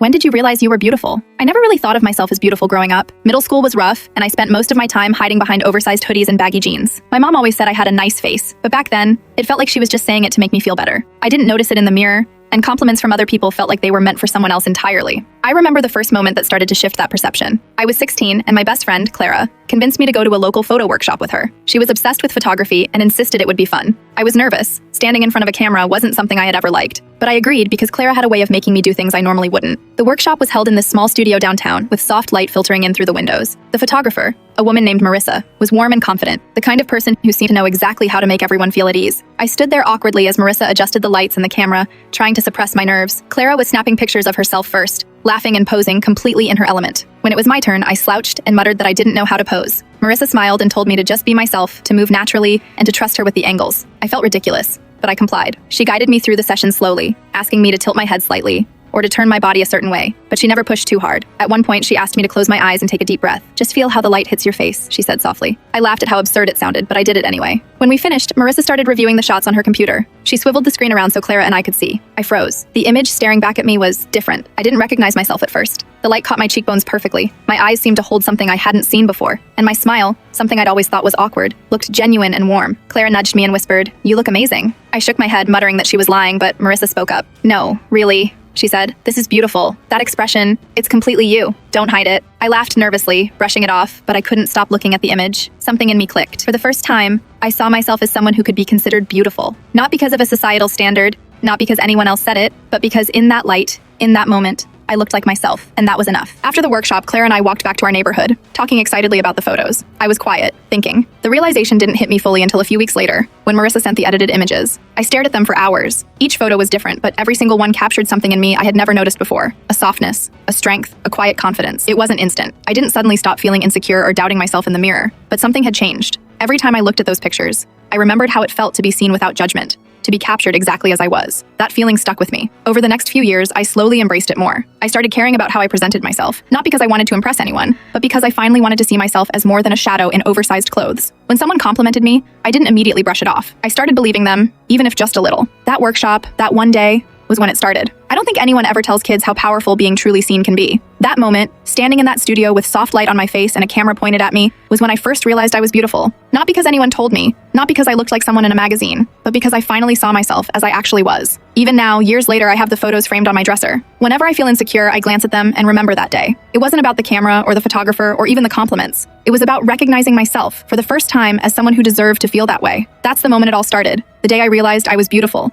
When did you realize you were beautiful? I never really thought of myself as beautiful growing up. Middle school was rough, and I spent most of my time hiding behind oversized hoodies and baggy jeans. My mom always said I had a nice face, but back then, it felt like she was just saying it to make me feel better. I didn't notice it in the mirror, and compliments from other people felt like they were meant for someone else entirely. I remember the first moment that started to shift that perception. I was 16, and my best friend, Clara, convinced me to go to a local photo workshop with her. She was obsessed with photography and insisted it would be fun. I was nervous. Standing in front of a camera wasn't something I had ever liked, but I agreed because Clara had a way of making me do things I normally wouldn't. The workshop was held in this small studio downtown with soft light filtering in through the windows. The photographer, a woman named Marissa, was warm and confident, the kind of person who seemed to know exactly how to make everyone feel at ease. I stood there awkwardly as Marissa adjusted the lights and the camera, trying to suppress my nerves. Clara was snapping pictures of herself first, laughing and posing completely in her element. When it was my turn, I slouched and muttered that I didn't know how to pose. Marissa smiled and told me to just be myself, to move naturally, and to trust her with the angles. I felt ridiculous, but I complied. She guided me through the session slowly, asking me to tilt my head slightly, or to turn my body a certain way, but she never pushed too hard. At one point, she asked me to close my eyes and take a deep breath. "Just feel how the light hits your face," she said softly. I laughed at how absurd it sounded, but I did it anyway. When we finished, Marissa started reviewing the shots on her computer. She swiveled the screen around so Clara and I could see. I froze. The image staring back at me was different. I didn't recognize myself at first. The light caught my cheekbones perfectly. My eyes seemed to hold something I hadn't seen before, and my smile, something I'd always thought was awkward, looked genuine and warm. Clara nudged me and whispered, "You look amazing." I shook my head, muttering that she was lying, but Marissa spoke up. "No, really," she said. "This is beautiful. That expression, it's completely you. Don't hide it." I laughed nervously, brushing it off, but I couldn't stop looking at the image. Something in me clicked. For the first time, I saw myself as someone who could be considered beautiful. Not because of a societal standard, not because anyone else said it, but because in that light, in that moment, I looked like myself, and that was enough. After the workshop, Claire and I walked back to our neighborhood, talking excitedly about the photos. I was quiet, thinking. The realization didn't hit me fully until a few weeks later, when Marissa sent the edited images. I stared at them for hours. Each photo was different, but every single one captured something in me I had never noticed before. A softness, a strength, a quiet confidence. It wasn't instant. I didn't suddenly stop feeling insecure or doubting myself in the mirror, but something had changed. Every time I looked at those pictures, I remembered how it felt to be seen without judgment, to be captured exactly as I was. That feeling stuck with me. Over the next few years, I slowly embraced it more. I started caring about how I presented myself, not because I wanted to impress anyone, but because I finally wanted to see myself as more than a shadow in oversized clothes. When someone complimented me, I didn't immediately brush it off. I started believing them, even if just a little. That workshop, that one day, was when it started. I don't think anyone ever tells kids how powerful being truly seen can be. That moment, standing in that studio with soft light on my face and a camera pointed at me, was when I first realized I was beautiful. Not because anyone told me, not because I looked like someone in a magazine, but because I finally saw myself as I actually was. Even now, years later, I have the photos framed on my dresser. Whenever I feel insecure, I glance at them and remember that day. It wasn't about the camera or the photographer or even the compliments. It was about recognizing myself for the first time as someone who deserved to feel that way. That's the moment it all started, the day I realized I was beautiful.